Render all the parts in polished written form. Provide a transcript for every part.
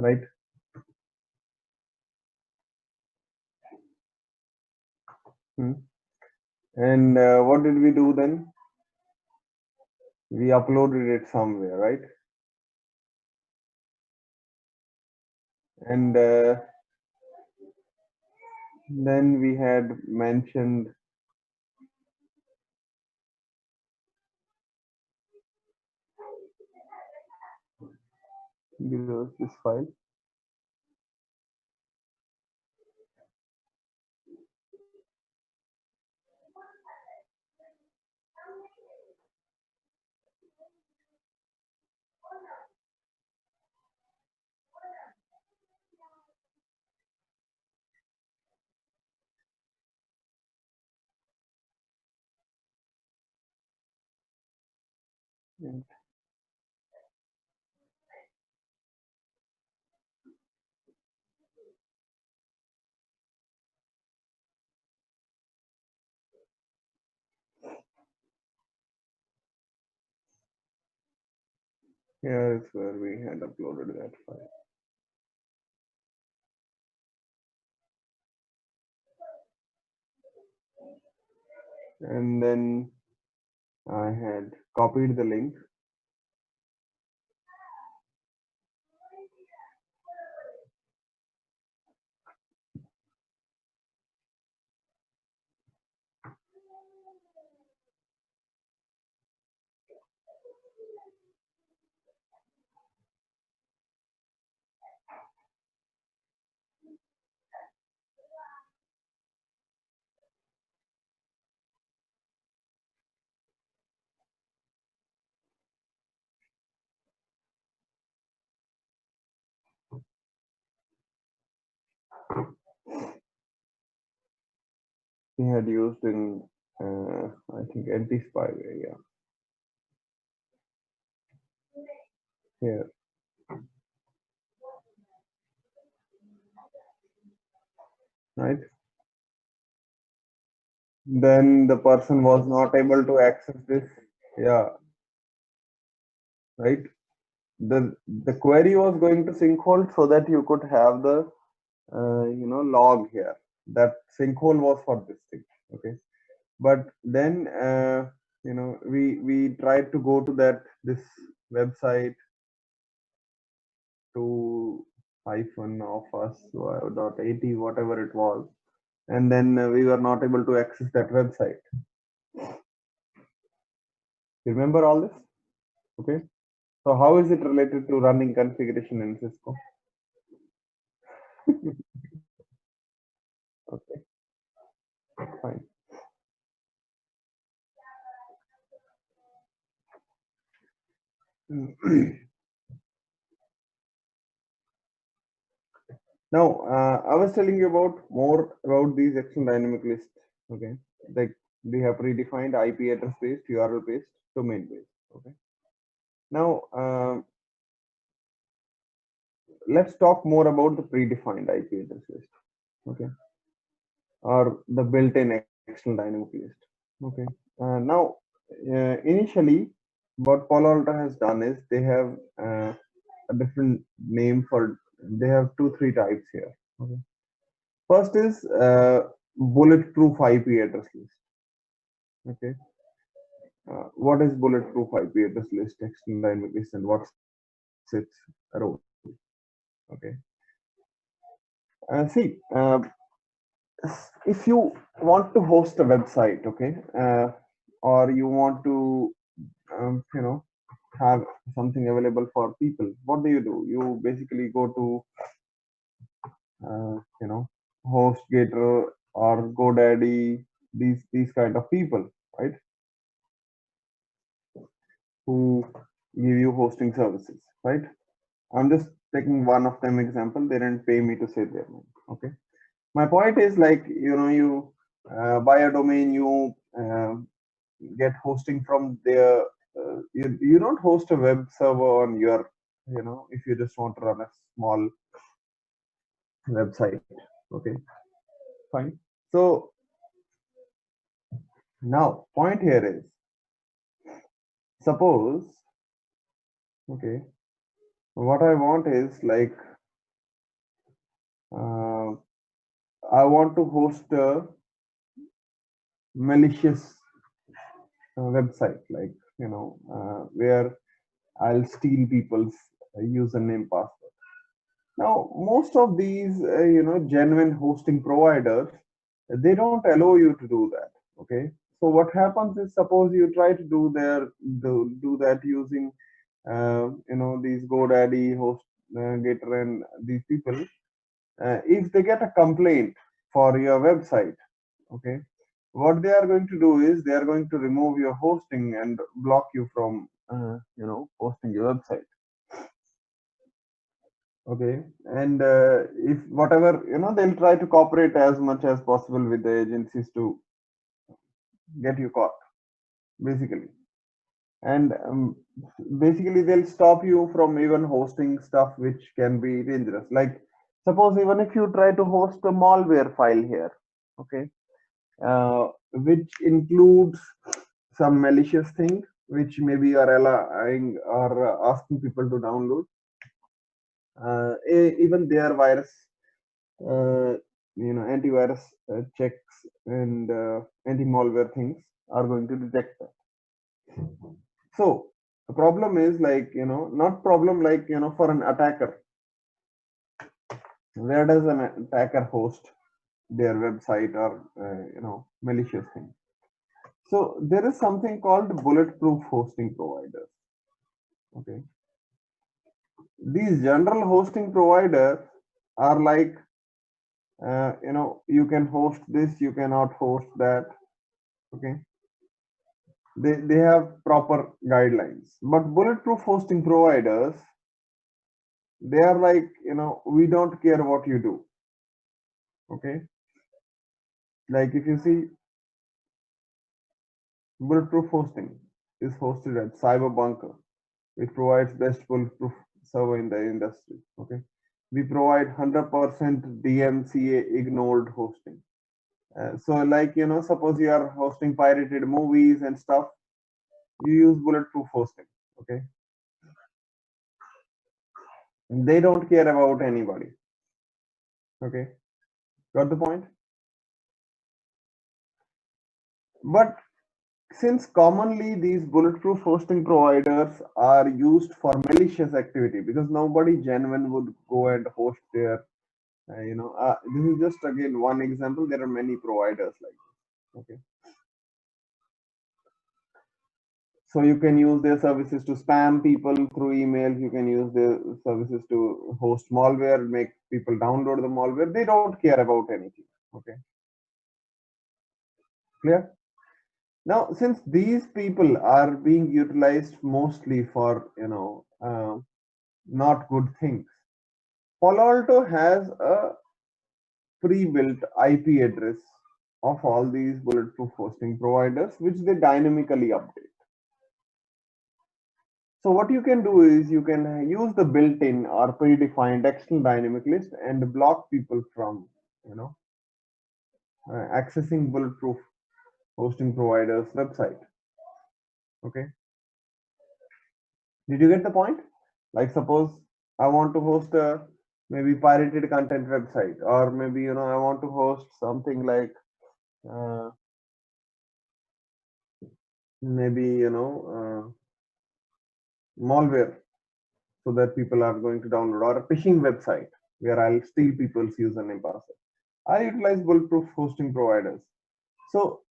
right? Hmm. And what did we do then? We uploaded it somewhere, right? And then we had mentioned this file. Here is where we had uploaded that file. And then I had copied the link. We had used in, I think, anti-spyware. Yeah, here, right? Then the person was not able to access this. Yeah, right. The query was going to sinkhole so that you could have the log here. That sinkhole was for this thing. Okay, but then we tried to go to this website to hyphen of us .at whatever it was, and then we were not able to access that website. Remember all this? Okay. So how is it related to running configuration in Cisco? Okay, fine. Now, I was telling you about more about these external dynamic lists. Okay, like they have predefined IP address based, URL based, domain based. Okay. Now, let's talk more about the predefined IP address list. Okay, or the built-in external dynamic list. Okay. Now, initially, what Palo Alto has done is they have a different name for. They have three types here. Okay. First is bulletproof IP address list. Okay. What is bulletproof IP address list, external dynamic list, and what's its role? Okay. See, if you want to host a website, okay, or you want to, um, you know, have something available for people, what do? You basically go to, you know, HostGator or GoDaddy, these kind of people, right, who give you hosting services, right? I'm just taking one of them example. They didn't pay me to say their name. Okay. My point is like you buy a domain, you get hosting from there. You don't host a web server on your if you just want to run a small website. Okay, fine. So now point here is suppose okay what I want is like I want to host a malicious website, like where I'll steal people's username password. Now, most of these, genuine hosting providers, they don't allow you to do that. Okay. So what happens is, suppose you try to do that using, these GoDaddy, Getter, and these people. If they get a complaint for your website, okay, what they are going to do is they are going to remove your hosting and block you from, hosting your website. Okay, and if whatever, they'll try to cooperate as much as possible with the agencies to get you caught, basically. And basically, they'll stop you from even hosting stuff which can be dangerous. Like, suppose even if you try to host a malware file here, okay, which includes some malicious thing, which maybe you are allowing or asking people to download. Even their virus, uh, antivirus checks and anti-malware things are going to detect that. So the problem is, like, not problem, like, for an attacker, where does an attacker host their website or malicious thing? So there is something called bulletproof hosting providers. Okay, these general hosting providers are like, you can host this, you cannot host that. Okay, they have proper guidelines, but bulletproof hosting providers, they are like, we don't care what you do. Okay, like if you see, bulletproof hosting is hosted at Cyberbunker. It provides best bulletproof server in the industry. Okay, we provide 100% DMCA ignored hosting. So, like, suppose you are hosting pirated movies and stuff, you use bulletproof hosting. Okay, they don't care about anybody. Okay, got the point? But since commonly these bulletproof hosting providers are used for malicious activity, because nobody genuine would go and host their, this is just again one example. There are many providers like this. Okay, so you can use their services to spam people through emails. You can use their services to host malware, make people download the malware. They don't care about anything. Okay, clear? Now, since these people are being utilized mostly for, not good things, Palo Alto has a pre-built IP address of all these bulletproof hosting providers, which they dynamically update. So what you can do is you can use the built-in or predefined external dynamic list and block people from, accessing bulletproof hosting providers website. Okay, did you get the point? Like, suppose I want to host a maybe pirated content website, or maybe, I want to host something like, uh, maybe, malware, so that people are going to download, or a phishing website where I'll steal people's username password. I utilize bulletproof hosting providers. So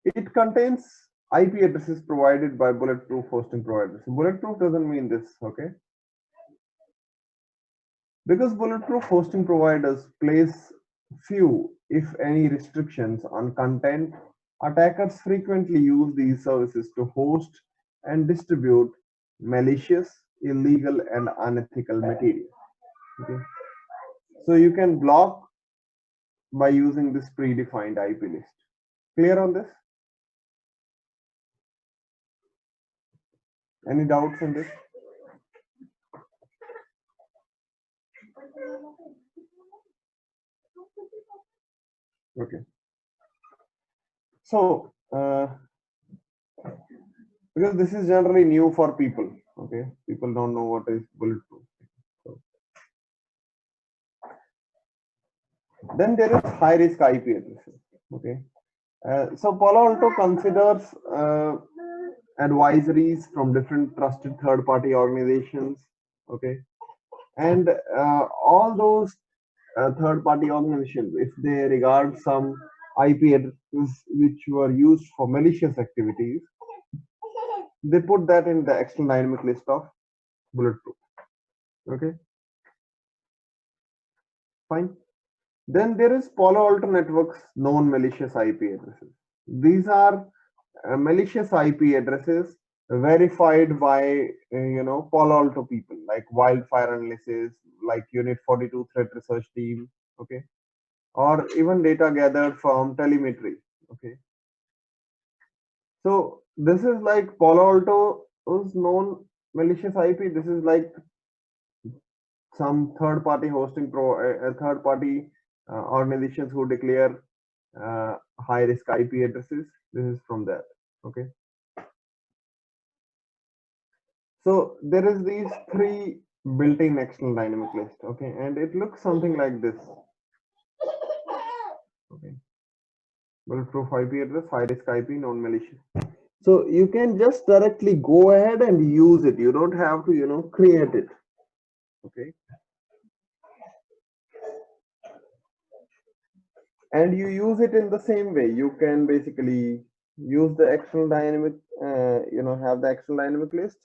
it contains IP addresses provided by bulletproof hosting providers. Bulletproof doesn't mean this, okay? Because bulletproof hosting providers place few, if any, restrictions on content, attackers frequently use these services to host and distribute malicious, illegal, and unethical material. Okay? So you can block by using this predefined IP list. Clear on this? Any doubts in this? Okay. So, because this is generally new for people, okay? People don't know what is bulletproof. So, Then there is high risk IP addresses. Okay. So Palo Alto considers advisories from different trusted third party organizations. Okay. And all those third party organizations, if they regard some IP addresses which were used for malicious activities, they put that in the external dynamic list of bulletproof. Okay, fine. Then there is Palo Alto Network's known malicious IP addresses. These are malicious IP addresses verified by Palo Alto people like Wildfire Analysis, like Unit 42 Threat Research Team, okay, or even data gathered from telemetry. Okay, so this is like Palo Alto's known malicious IP. This is like some third-party hosting third-party organizations who declare high-risk IP addresses. This is from that. Okay. So there is these three built-in external dynamic list. Okay, and it looks something like this. Okay. Bulletproof IP address, high-risk IP, non-malicious. So you can just directly go ahead and use it. You don't have to, create it. Okay. And you use it in the same way. You can basically use the external dynamic, have the external dynamic list,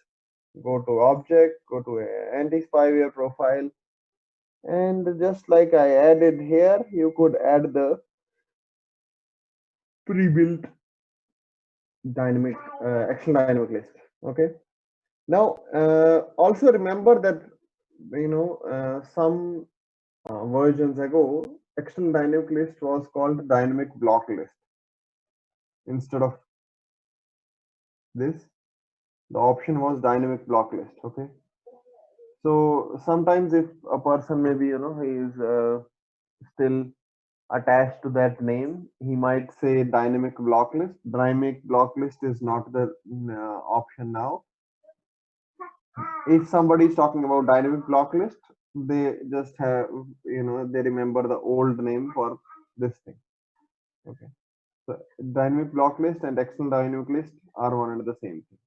go to object, go to anti-spyware profile, and just like I added here, you could add the pre-built dynamic external dynamic list. Okay. Now, also remember that some versions ago, external dynamic list was called dynamic block list instead of this. The option was dynamic block list. Okay. So sometimes if a person maybe he is still attached to that name, he might say dynamic block list. Dynamic block list is not the option now. If somebody is talking about dynamic block list, they just have they remember the old name for this thing. Okay. So dynamic block list and external dynamic list are one and the same thing.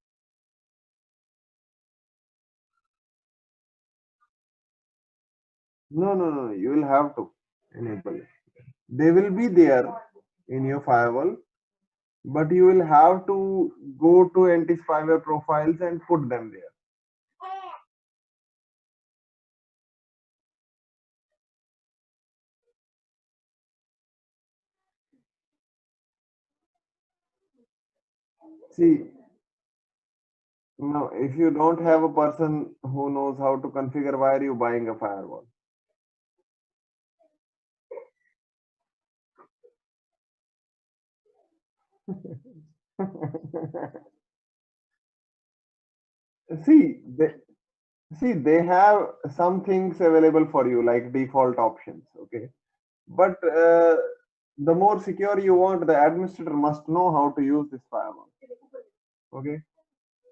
No. You will have to enable it. They will be there in your firewall, but you will have to go to anti-spyware profiles and put them there. See, now if you don't have a person who knows how to configure, why are you buying a firewall? see, they, they have some things available for you like default options. Okay, but the more secure you want, the administrator must know how to use this firewall. Okay,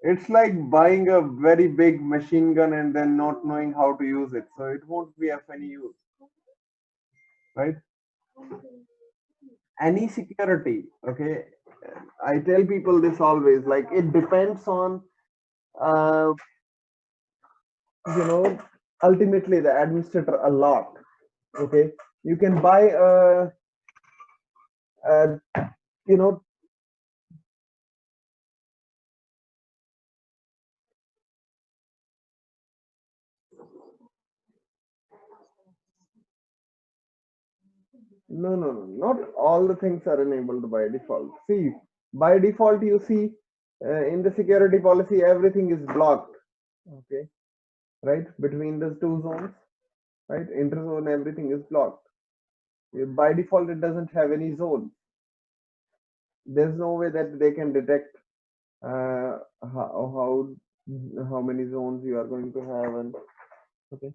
it's like buying a very big machine gun and then not knowing how to use it, so it won't be of any use, right? Any security, okay, I tell people this always, like it depends on uh, you know ultimately the administrator a lot. Okay, you can buy a you know no, not all the things are enabled by default. See, by default, you see in the security policy everything is blocked. Okay, right, between the two zones, right, interzone, everything is blocked. By default it doesn't have any zone. There's no way that they can detect uh, how many zones you are going to have. And okay,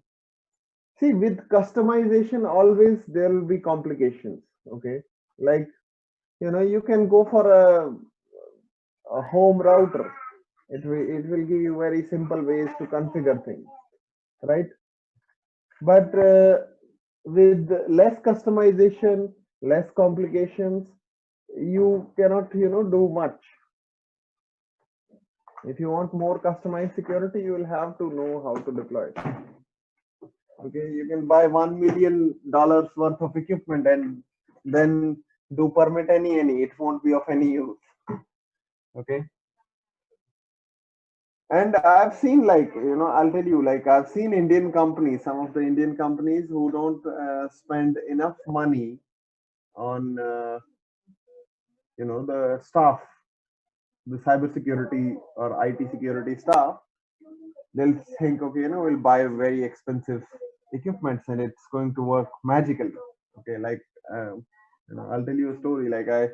see, with customization always there will be complications. Okay, like you can go for a home router. It will give you very simple ways to configure things, right? But with less customization, less complications, you cannot, do much. If you want more customized security, you will have to know how to deploy it. Okay, you can buy $1 million worth of equipment and then do permit any. It won't be of any use. Okay. And I've seen, like, I'll tell you, like, I've seen Indian companies, some of the Indian companies who don't spend enough money on, the staff, the cybersecurity or IT security staff. They'll think, okay, we'll buy very expensive equipments and it's going to work magically. Okay, like, I'll tell you a story. Like, I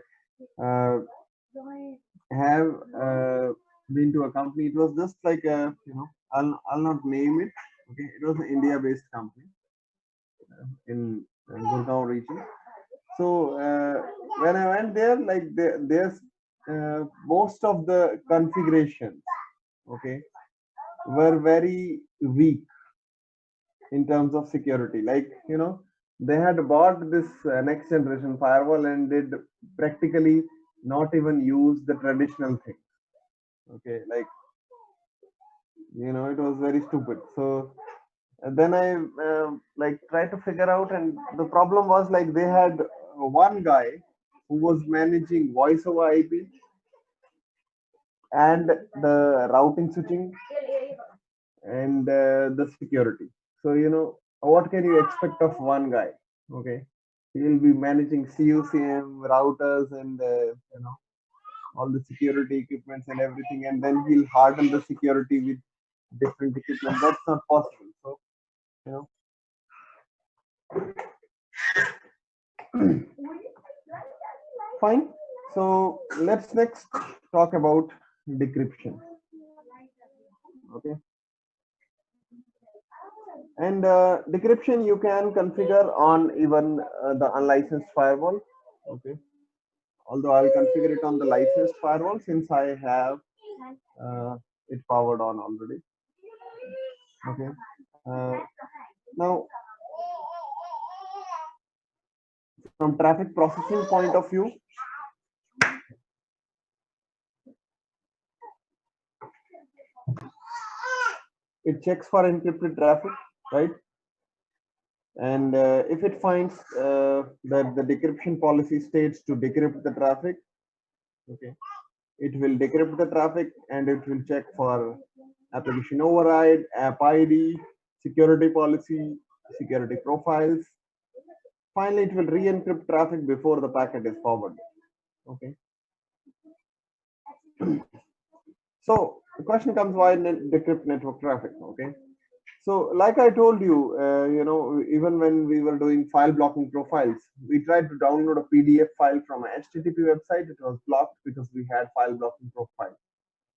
uh, have been to a company. It was just like a, I'll not name it. Okay, it was an India-based company in Gurgaon region. So when I went there, like, there's most of the configurations, okay, were very weak in terms of security. Like, they had bought this next generation firewall and did practically not even use the traditional thing. Okay, like, it was very stupid. So then I like tried to figure out, and the problem was, like, they had one guy who was managing voice over IP and the routing switching and the security. So, what can you expect of one guy? Okay, he will be managing CUCM routers and all the security equipments and everything, and then he'll harden the security with different equipment. That's not possible. So, you know, fine. So let's next talk about decryption. Okay, and decryption you can configure on even the unlicensed firewall. Okay, although I'll configure it on the licensed firewall since I have it powered on already. Okay, uh, now from traffic processing point of view, it checks for encrypted traffic, right? And if it finds that the decryption policy states to decrypt the traffic, okay, it will decrypt the traffic and it will check for application override, app ID, security policy, security profiles. Finally, it will re-encrypt traffic before the packet is forwarded. Okay. So the question comes, why decrypt network traffic? Okay. So, like I told you, even when we were doing file blocking profiles, we tried to download a PDF file from a HTTP website. It was blocked because we had file blocking profile.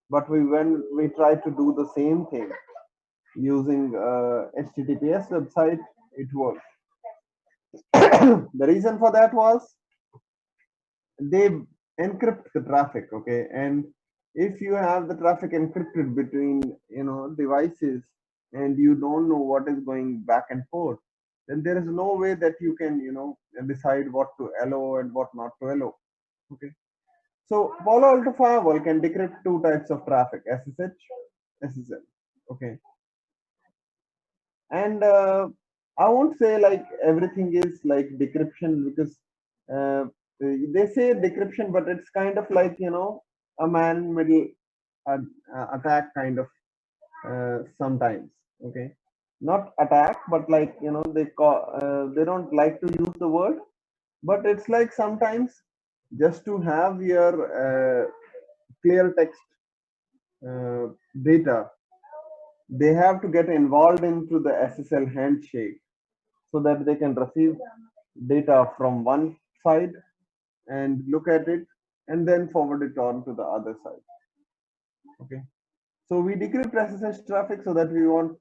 But when we tried to do the same thing using HTTPS website, it worked. The reason for that was they encrypt the traffic, okay, and if you have the traffic encrypted between devices and you don't know what is going back and forth, then there is no way that you can decide what to allow and what not to allow. Okay, so Palo Alto Firewall can decrypt two types of traffic: SSH, SSL. Okay, and I won't say like everything is like decryption, because uh, they say decryption, but it's kind of like a man middle uh, attack kind of sometimes. Okay, not attack, but like they don't like to use the word, but it's like sometimes just to have your clear text uh, data, they have to get involved into the SSL handshake so that they can receive data from one side and look at it and then forward it on to the other side. Okay, so we decrypt SSH traffic so that we want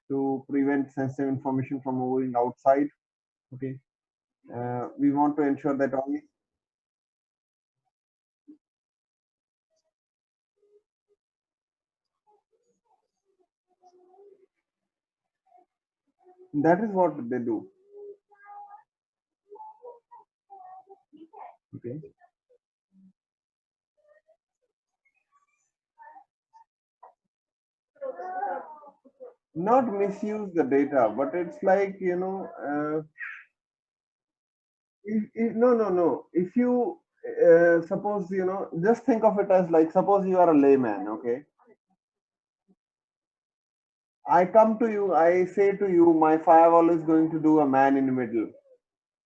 to prevent sensitive information from moving outside. Okay, we want to ensure that only That is what they do. Okay. Not misuse the data, but it's like, no. If you suppose, just think of it as like, suppose you are a layman, okay? I come to you, I say to you, my firewall is going to do a man in the middle,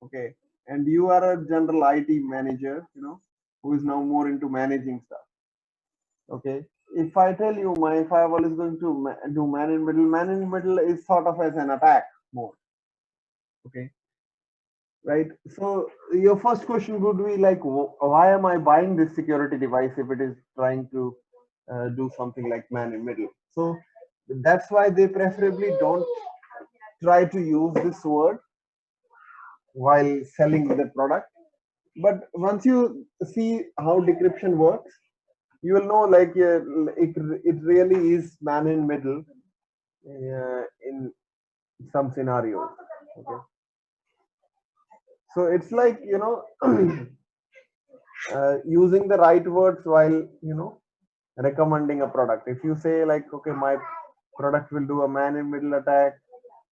okay? And you are a general IT manager, who is now more into managing stuff, okay? If I tell you my firewall is going to do man in the middle is sort of as an attack mode, okay? Right? So your first question would be like, why am I buying this security device if it is trying to do something like man in middle? So that's why they preferably don't try to use this word while selling the product. But once you see how decryption works, you will know like it really is man in middle in some scenarios. Okay, so it's like using the right words while recommending a product. If you say like, okay, my product will do a man in middle attack,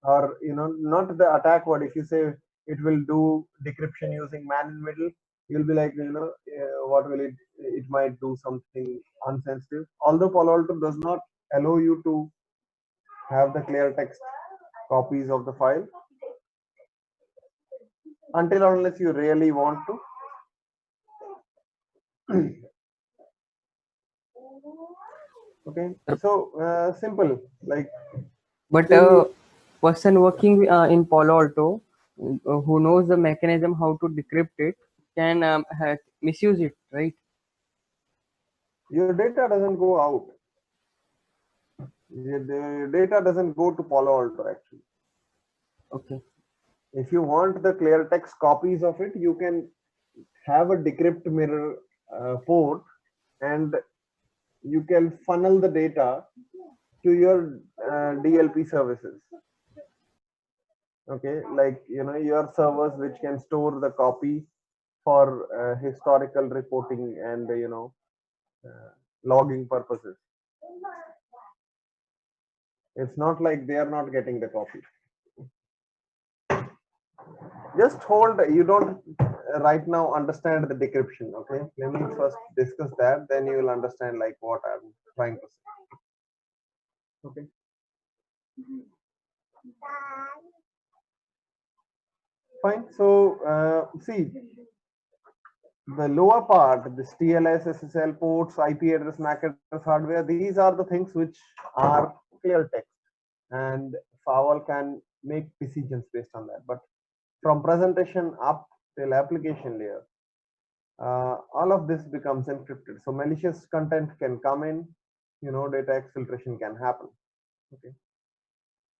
or not the attack word. If you say it will do decryption using man in middle, you'll be like, what will it might do something unsensitive. Although Palo Alto does not allow you to have the clear text copies of the file until unless you really want to. Okay, so simple, like, But till a person working in Palo Alto who knows the mechanism how to decrypt it can misuse it, right? your data doesn't go out. The data doesn't go to Palo Alto actually. Okay. If you want the clear text copies of it, you can have a decrypt mirror port, and you can funnel the data to your DLP services. Okay, like your servers which can store the copy for historical reporting and uh, logging purposes. It's not like they are not getting the copy. Just hold, you don't right now understand the decryption. Okay, let me first discuss that, then you will understand like what I'm trying to say. Okay, fine. So see, the lower part, this TLS, SSL ports, IP address, MAC address, hardware, these are the things which are clear text, and firewall can make decisions based on that. But from presentation up till application layer, all of this becomes encrypted. So malicious content can come in, data exfiltration can happen. Okay.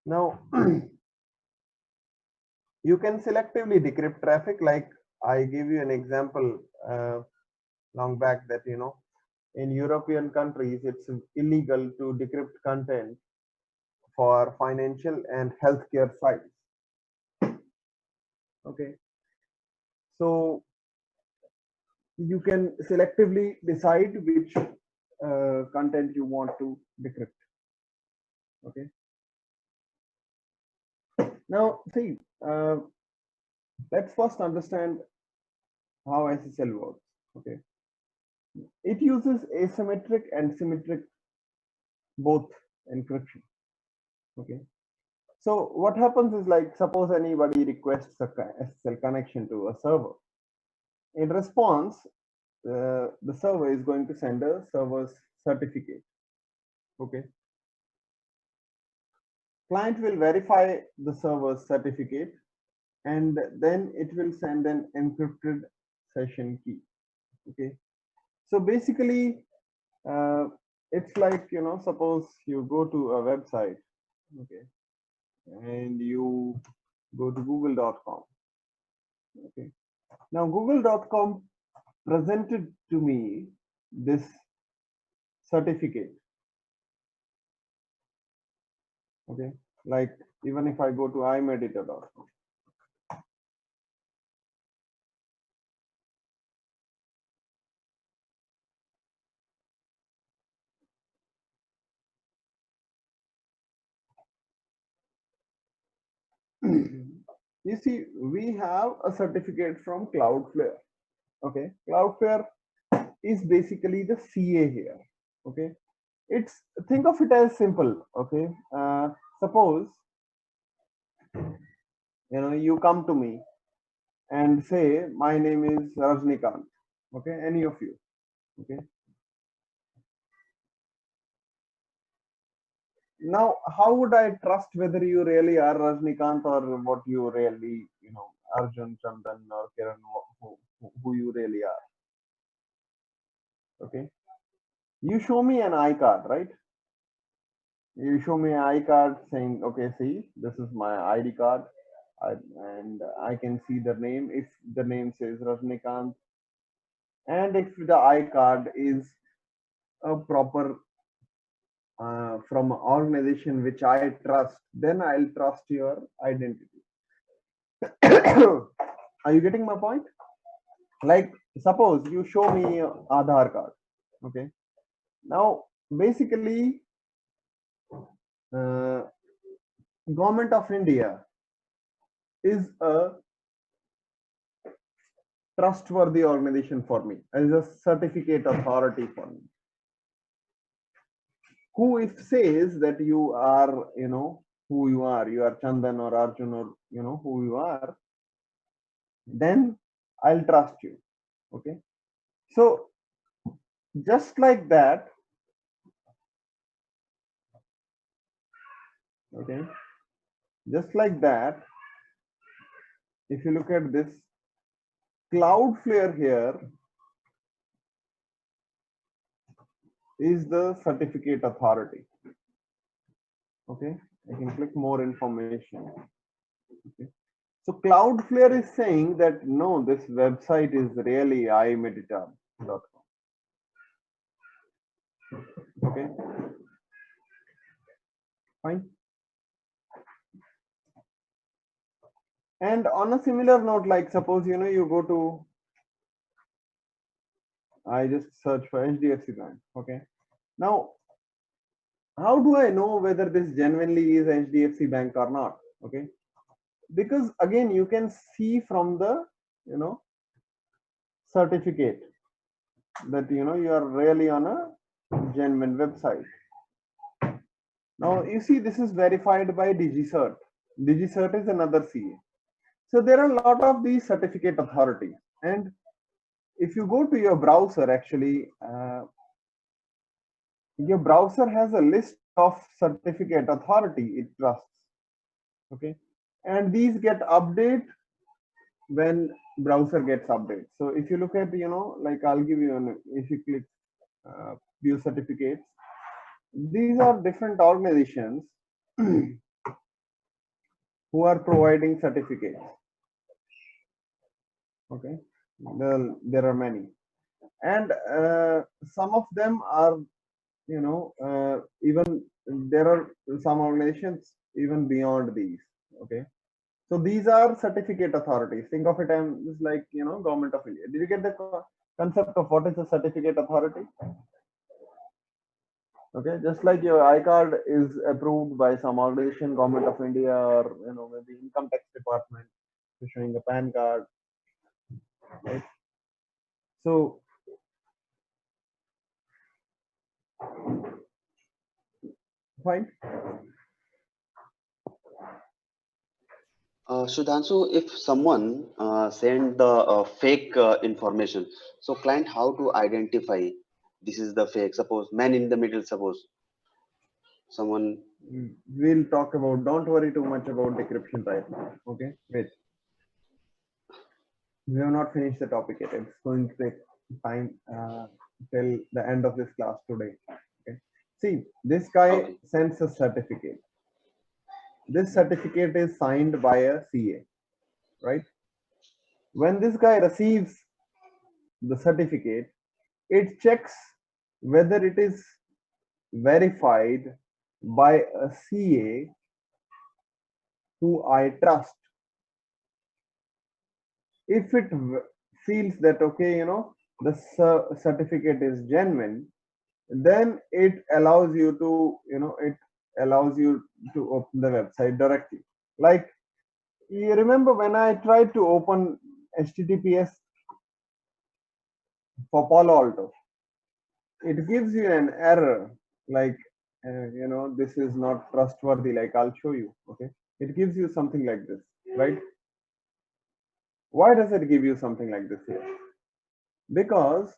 Now, you can selectively decrypt traffic. Like I give you an example long back that, in European countries, it's illegal to decrypt content for financial and healthcare sites. Okay. So you can selectively decide which content you want to decrypt. Okay. Now, see, let's first understand how SSL works. Okay. It uses asymmetric and symmetric both encryption. Okay. So what happens is, like, suppose anybody requests a SSL connection to a server. In response, the server is going to send a server's certificate. Okay. Client will verify the server's certificate, and then it will send an encrypted session key. Okay. So basically, it's like, suppose you go to a website, okay, and you go to google.com. Okay. Now, google.com presented to me this certificate. Okay. Like even if I go to imeditor.com. You see, we have a certificate from Cloudflare. Okay, Cloudflare is basically the CA here. Okay, it's, think of it as simple. Okay, suppose you come to me and say my name is Rajnikant. Okay, any of you. Okay, now how would I trust whether you really are Rajnikant or what you really, Arjun, Chandan, or Kiran, who you really are? Okay, you show me an iCard, right? You show me an iCard saying, okay, see, this is my ID card, and I can see the name. If the name says Rajnikant, and if the iCard is a proper from an organization which I trust, then I'll trust your identity. Are you getting my point? Like, suppose you show me Aadhaar card. Okay. Now, basically, uh, Government of India is a trustworthy organization for me, as a certificate authority for me. Who if says that you are, who you are Chandan or Arjun, or who you are, then I'll trust you. Okay. So just like that, okay, just like that, if you look at this Cloudflare here is the certificate authority. Okay, I can click more information. Okay. So Cloudflare is saying that no, this website is really imeditor.com. Okay, fine. And on a similar note, like suppose you go to, I just search for HDFC Bank. Okay, now how do I know whether this genuinely is HDFC Bank or not? Okay, because again you can see from the certificate that you are really on a genuine website. Now you see this is verified by DigiCert. DigiCert is another CA. So there are a lot of these certificate authorities, and if you go to your browser, actually your browser has a list of certificate authority it trusts. Okay, and these get updated when browser gets updated. So if you look at like I'll give you if you click view certificates, these are different organizations who are providing certificates. Okay, there are many, and some of them are even there are some organizations even beyond these. Okay, so these are certificate authorities. Think of it as like Government of India. Did you get the concept of what is a certificate authority? Okay, just like your iCard is approved by some organization, Government of India, or maybe Income Tax Department, issuing a PAN card, right? So fine. Sudhanshu, if someone send the fake information, so client how to identify this is the fake? Suppose man in the middle. Suppose someone. We'll talk about. Don't worry too much about decryption right now. Okay, wait. We have not finished the topic yet. It's going to take time till the end of this class today. Okay. See, this guy Okay. sends a certificate. This certificate is signed by a CA, right? When this guy receives the certificate, it checks whether it is verified by a CA who I trust, if it feels that, okay, the certificate is genuine, then it allows you to, it allows you to open the website directly. Like, you remember when I tried to open HTTPS for Palo Alto, it gives you an error like, this is not trustworthy, like I'll show you. Okay, it gives you something like this, right? Why does it give you something like this here? Because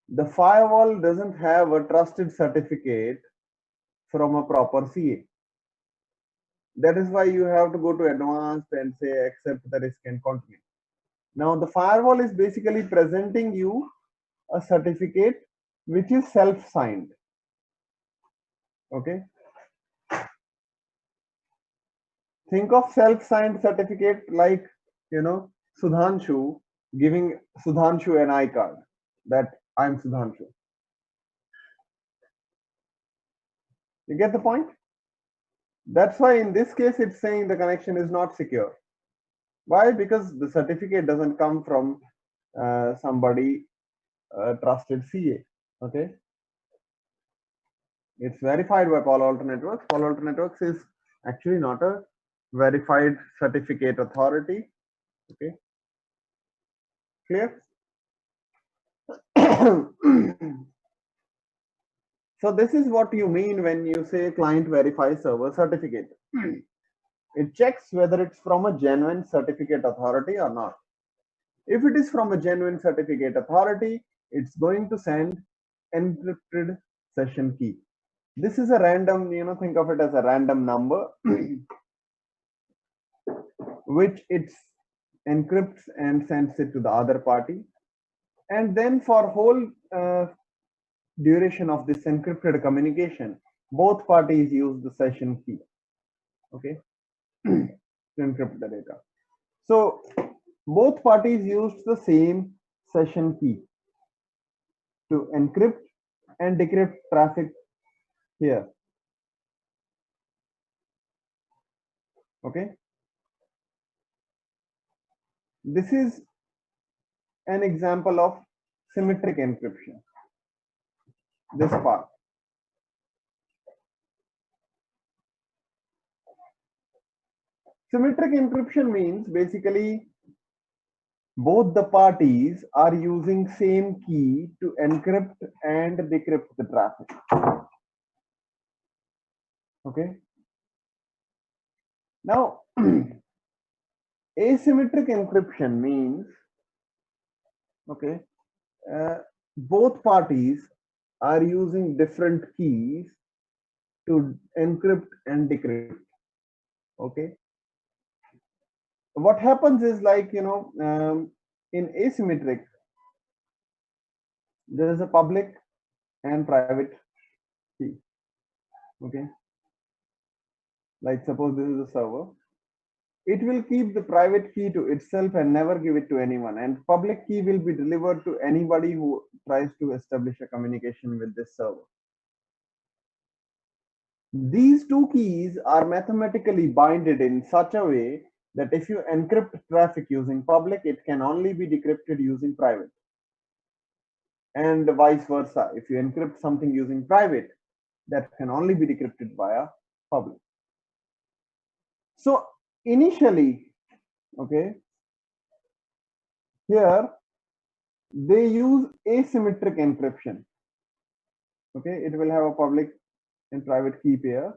the firewall doesn't have a trusted certificate from a proper CA. That is why you have to go to advanced and say accept the risk and continue. Now the firewall is basically presenting you a certificate which is self-signed. Okay, think of self-signed certificate like, Sudhanshu giving Sudhanshu an iCard that I'm Sudhanshu. You get the point? That's why in this case it's saying the connection is not secure. Why? Because the certificate doesn't come from somebody trusted CA. Okay, it's verified by Palo Alto Networks. Palo Alto Networks is actually not a verified certificate authority. Okay, clear? So this is what you mean when you say client verify server certificate. It checks whether it's from a genuine certificate authority or not. If it is from a genuine certificate authority, it's going to send encrypted session key. This is a random, think of it as a random number, which it encrypts and sends it to the other party. And then for whole duration of this encrypted communication, both parties use the session key, okay, to encrypt the data. So both parties used the same session key to encrypt and decrypt traffic here. Okay, this is an example of symmetric encryption. This part. Symmetric encryption means basically both the parties are using same key to encrypt and decrypt the traffic. Okay. Now, asymmetric encryption means, okay, both parties are using different keys to encrypt and decrypt. Okay. What happens is like, in asymmetric, there is a public and private key. Okay. Like suppose this is a server. It will keep the private key to itself and never give it to anyone. And public key will be delivered to anybody who tries to establish a communication with this server. These two keys are mathematically binded in such a way that if you encrypt traffic using public, it can only be decrypted using private. And vice versa. If you encrypt something using private, that can only be decrypted via public. So initially, okay, here they use asymmetric encryption. Okay, it will have a public and private key pair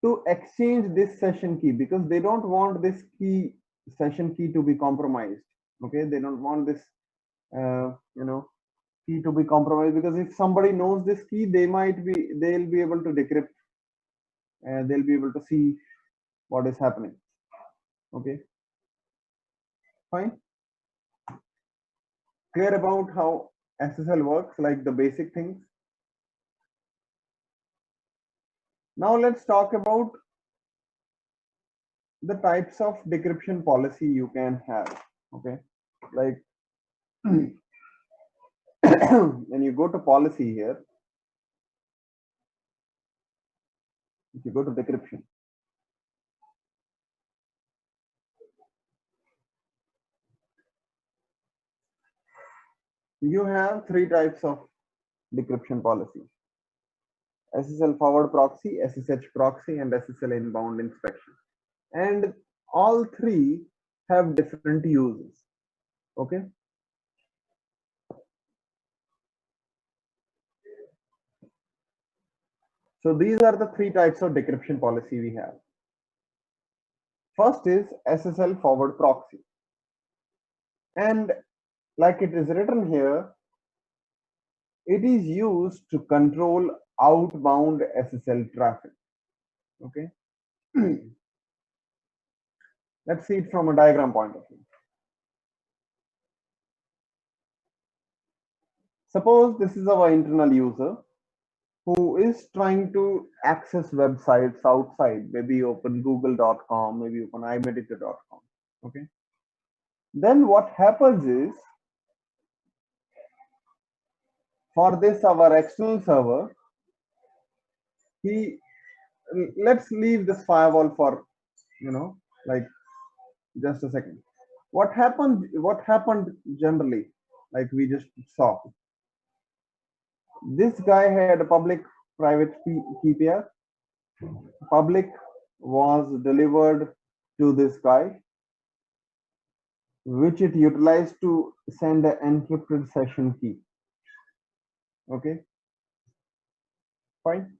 to exchange this session key, because they don't want this key session key to be compromised. Okay, they don't want this key to be compromised, because if somebody knows this key, they'll be able to decrypt and they'll be able to see what is happening. Okay, fine. Clear about how SSL works, like the basic things. Now let's talk about the types of decryption policy you can have. Okay, like when you go to policy here, if you go to decryption, you have three types of decryption policies: SSL forward proxy, SSH proxy, and SSL inbound inspection. And all three have different uses. Okay. So these are the three types of decryption policy we have. First is SSL forward proxy. And like it is written here, it is used to control outbound SSL traffic. Okay. Let's see it from a diagram point of view. Suppose this is our internal user who is trying to access websites outside, maybe open google.com, maybe open imedita.com. Okay. Then what happens is, for this our external server, let's leave this firewall for, like just a second. What happened generally, like we just saw, this guy had a public private key pair. Public was delivered to this guy, which it utilized to send an encrypted session key. Okay, fine.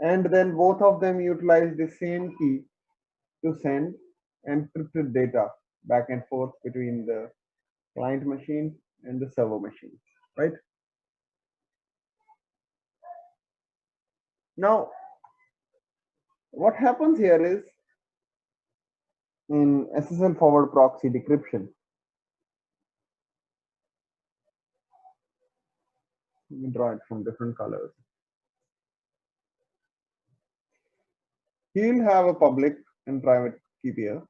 And then both of them utilize the same key to send encrypted data back and forth between the client machine and the server machine, right? Now, what happens here is, in SSL forward proxy decryption, let me draw it from different colors. He'll have a public and private key pair.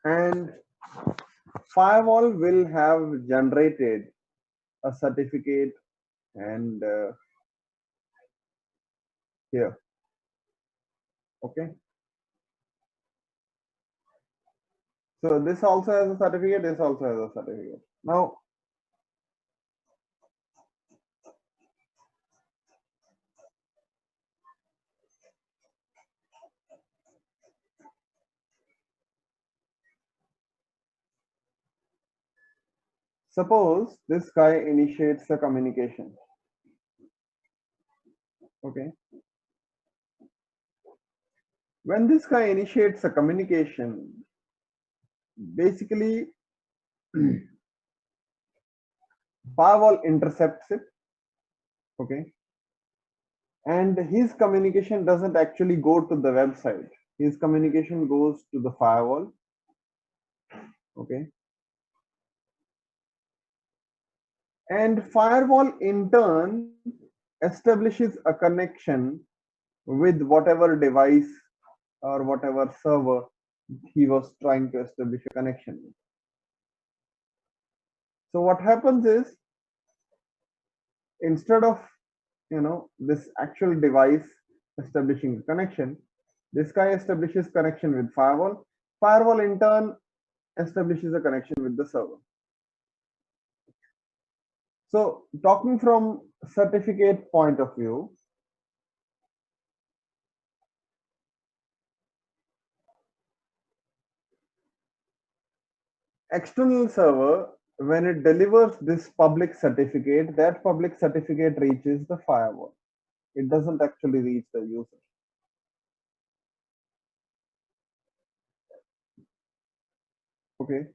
And firewall will have generated a certificate and here. Okay. So this also has a certificate, this also has a certificate. Now, suppose this guy initiates a communication. Okay. When this guy initiates a communication, basically firewall intercepts it. Okay. And his communication doesn't actually go to the website. His communication goes to the firewall. Okay. And firewall in turn establishes a connection with whatever device or whatever server he was trying to establish a connection with. So what happens is, instead of this actual device establishing a connection, this guy establishes connection with firewall. Firewall in turn establishes a connection with the server. So talking from certificate point of view, external server, when it delivers this public certificate, that public certificate reaches the firewall. It doesn't actually reach the user. Okay.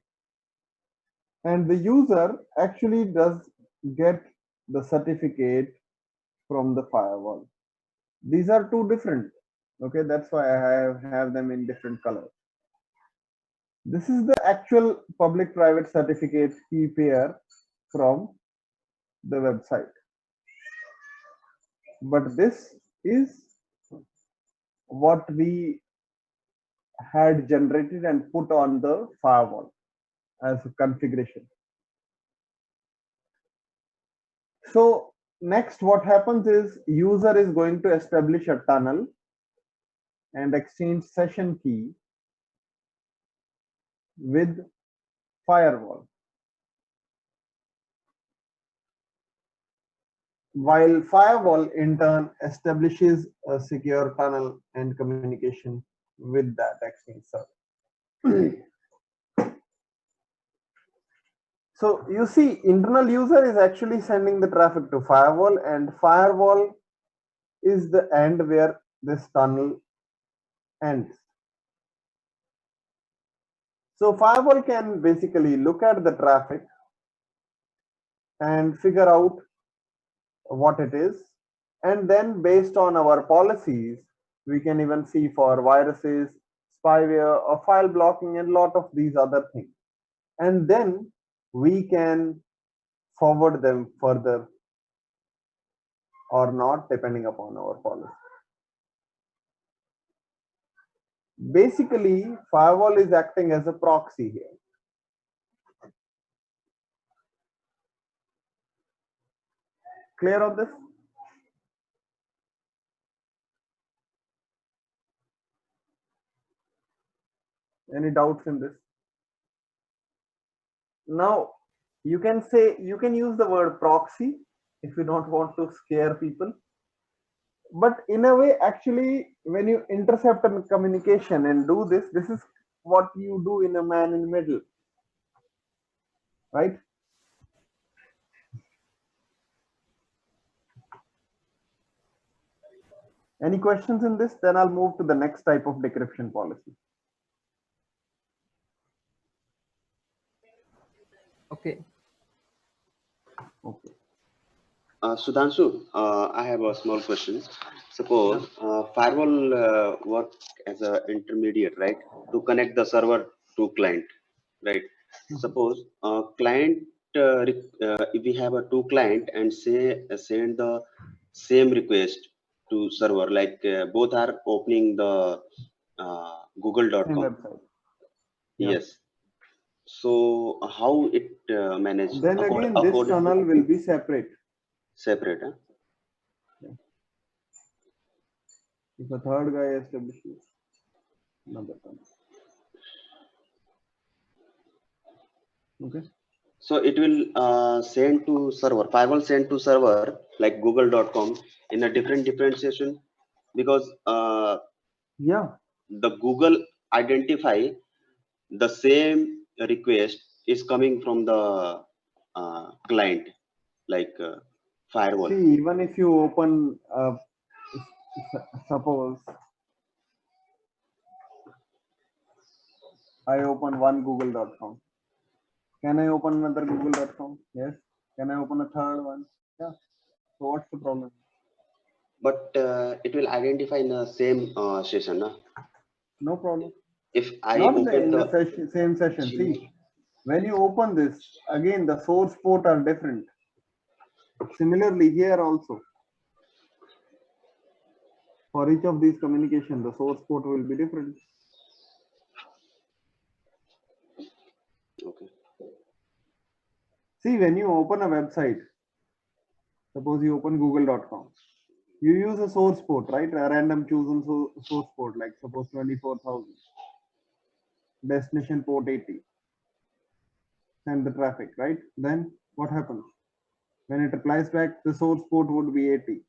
And the user actually does get the certificate from the firewall. These are two different. Okay, that's why I have them in different colors. This is the actual public-private certificate key pair from the website. But this is what we had generated and put on the firewall as a configuration. So next what happens is, user is going to establish a tunnel and exchange session key with firewall. While firewall in turn establishes a secure tunnel and communication with that exchange server. So you see, internal user is actually sending the traffic to firewall, and firewall is the end where this tunnel ends. So firewall can basically look at the traffic and figure out what it is, and then based on our policies, we can even see for viruses, spyware, or file blocking, and lot of these other things. And then we can forward them further or not, depending upon our policy. Basically, firewall is acting as a proxy here. Clear on this? Any doubts in this? Now, you can use the word proxy if you don't want to scare people. But in a way, actually, when you intercept a communication and do this, this is what you do in a man in the middle, right? Any questions in this? Then I'll move to the next type of decryption policy. Okay. Okay. Sudhanshu, I have a small question. Suppose firewall work as an intermediate, right, to connect the server to client, right? Suppose client, if we have a two client and say send the same request to server, like both are opening the Same google.com. website. Yeah. Yes. So how it manage Then again, this tunnel will be separate. separate? Huh? If a third guy establishes another tunnel. Okay. So it will send to server, firewall send to server like google.com in a different session, because Yeah. the Google identify the same request is coming from the client, like firewall. See, even if you open, suppose I open one google.com. Can I open another google.com? Yes. Can I open a third one? Yeah. So what's the problem? But it will identify in the same session. Huh? No problem. If I Not open in the same session. See, when you open this, again, the source port are different. Similarly, here also, for each of these communication, the source port will be different. Okay. See, when you open a website, suppose you open google.com, you use a source port, right? A random chosen source port, like suppose 24,000. Destination port 80. Send the traffic, right? Then what happens? When it replies back, the source port would be 80.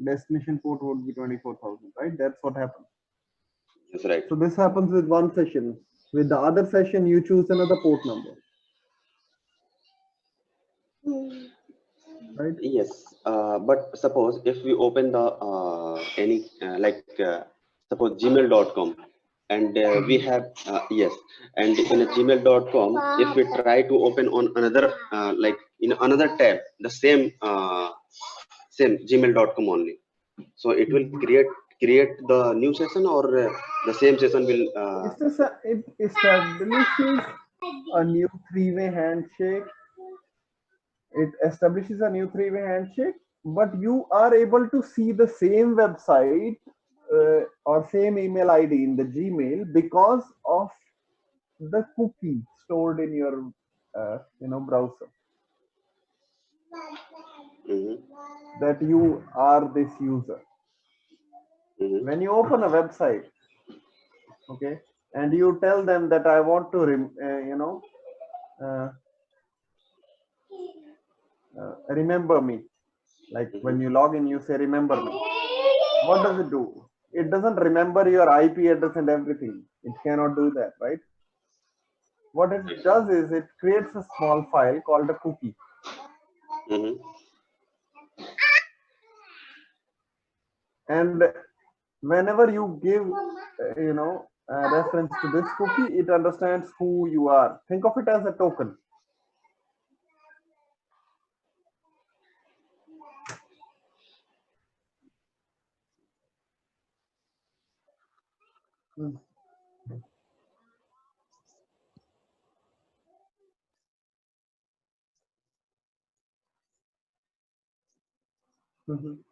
Destination port would be 24,000, right? That's what happens. That's right. So this happens with one session. With the other session, you choose another port number. Right? Yes, but suppose if we open the any suppose gmail.com, and we have yes, and in a gmail.com, if we try to open on another like in another tab the same gmail.com only, so it will create the new session, or the same session will It establishes a new three-way handshake. It establishes a new three-way handshake, but you are able to see the same website or same email ID in the Gmail because of the cookie stored in your browser, mhm, that you are this user. mhm. When you open a website, okay, and you tell them that I want to uh, remember me. Like when you log in, you say remember me. What does it do? It doesn't remember your IP address and everything. It cannot do that, right? What it does is it creates a small file called a cookie. Mm-hmm. And whenever you give, reference to this cookie, it understands who you are. Think of it as a token. Mm. Mhm.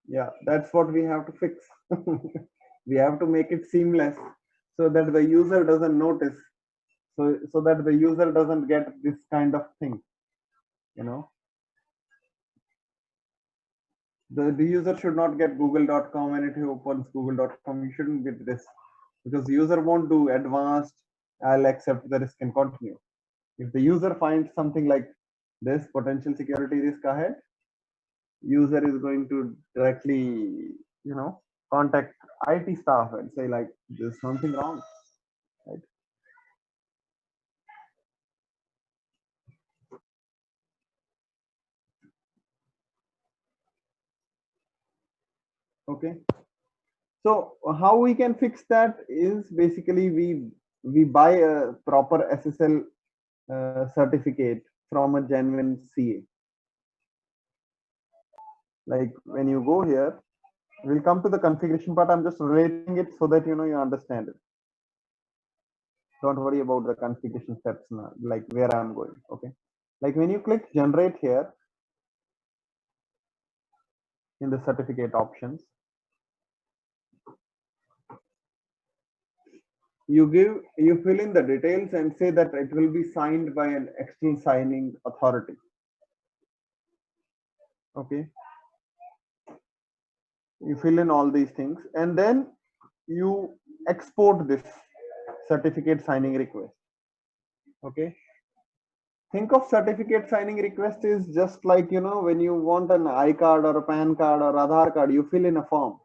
Yeah, that's what we have to fix. We have to make it seamless so that the user doesn't notice. So that the user doesn't get this kind of thing, you know. The user should not get google.com, and if he opens google.com, you shouldn't get this, because the user won't do advanced, I'll accept the risk and continue. If the user finds something like this potential security risk ahead, user is going to directly, contact IT staff and say like there's something wrong, right? Okay. So how we can fix that is basically we buy a proper SSL certificate from a genuine CA. Like when you go here, we'll come to the configuration part. I'm just relating it so that you understand it. Don't worry about the configuration steps now, like where I'm going. Okay. Like when you click generate here in the certificate options, you fill in the details and say that it will be signed by an external signing authority. Okay. You fill in all these things and then you export this certificate signing request. Okay. Think of certificate signing request is just like, when you want an iCard or a PAN card or Aadhaar card, you fill in a form.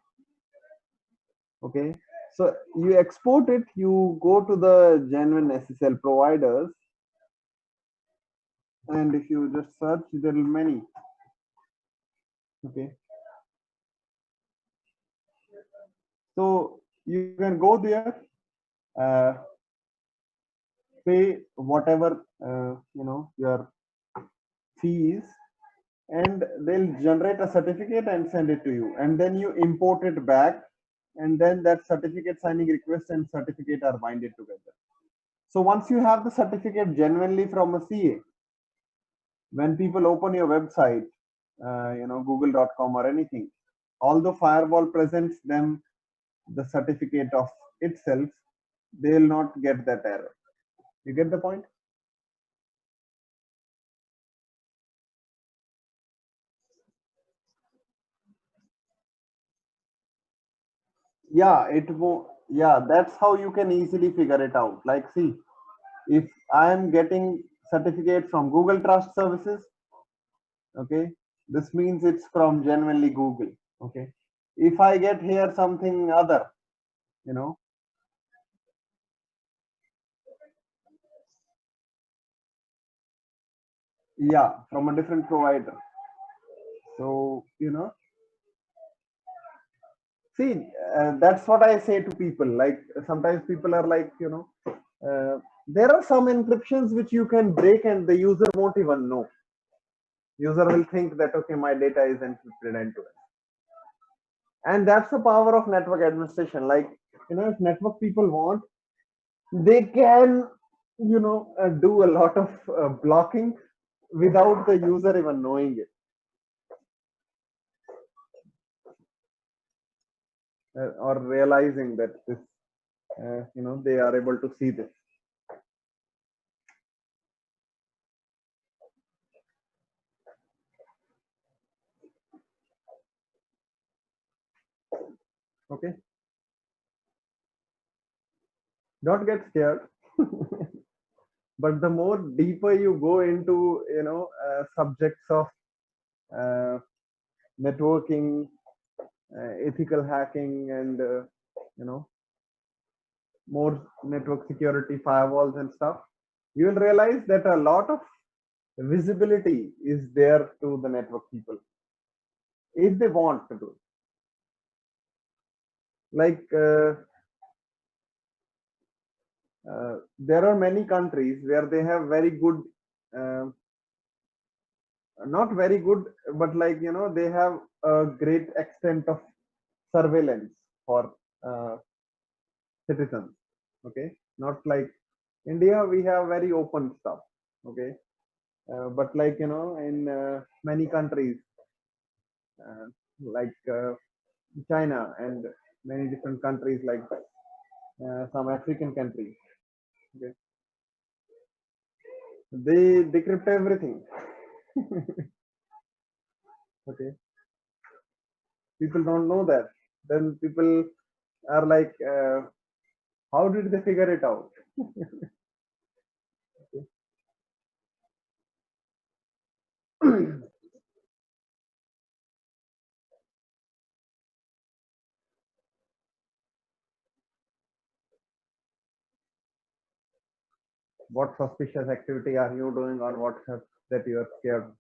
Okay. So you export it, you go to the genuine SSL providers, and if you just search, there are many. Okay. So you can go there, uh, pay whatever, your fees, and they'll generate a certificate and send it to you, and then you import it back, and then that certificate signing request and certificate are binded together. So once you have the certificate genuinely from a CA, when people open your website, google.com or anything, although firewall presents them the certificate of itself, they will not get that error. You get the point? Yeah, it will. Yeah, that's how you can easily figure it out. Like, see, if I am getting certificate from Google Trust Services, okay, this means it's from genuinely Google. Okay. If I get here something other, you know, yeah, from a different provider. So, see, that's what I say to people. Like sometimes people are like, there are some encryptions which you can break and the user won't even know. User will think that okay, my data is encrypted end to end, and that's the power of network administration. Like if network people want, they can do a lot of blocking without the user even knowing it, or realizing that this they are able to see this. Okay, don't get scared. But the more deeper you go into, subjects of uh, networking, ethical hacking, and more network security, firewalls, and stuff, you will realize that a lot of visibility is there to the network people if they want to do. Like there are many countries where they have very good, uh, not very good, but like they have a great extent of surveillance for citizens. Okay, not like India, we have very open stuff. Okay, but like in many countries uh, like China and many different countries, like some African countries, okay, they decrypt everything. Okay, people don't know that. Then people are like, how did they figure it out? What suspicious activity are you doing on WhatsApp that you are scared?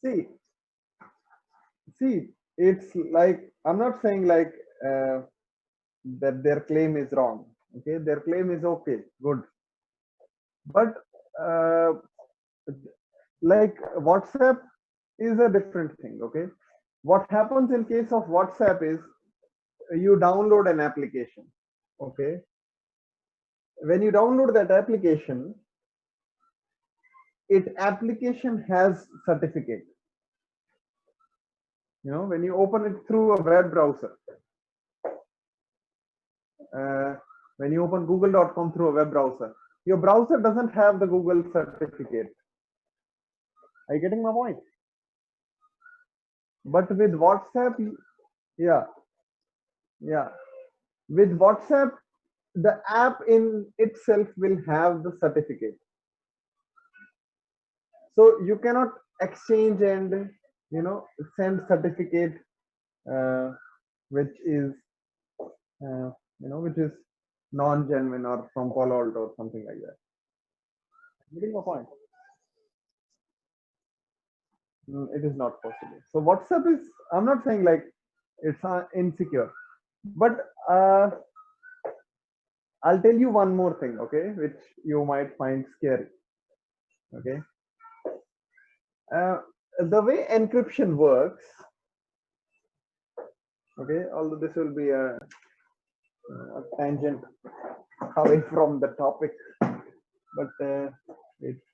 See, see, it's like, I'm not saying like that their claim is wrong. Okay, their claim is okay, good, but uh, like WhatsApp is a different thing. Okay, what happens in case of WhatsApp is you download an application. Okay, when you download that application, it application has certificate. When you open it through a web browser, uh, when you open google.com through a web browser, your browser doesn't have the Google certificate. Are you getting my point? But with WhatsApp, yeah, yeah, with WhatsApp, the app in itself will have the certificate. So you cannot exchange and send certificate uh, which is which is non-genuine or from Palo Alto or something like that. Getting my point? It is not possible. So WhatsApp is, I'm not saying like it's insecure, but I'll tell you one more thing, okay, which you might find scary. Okay, the way encryption works. Okay, although this will be a tangent away from the topic, but it's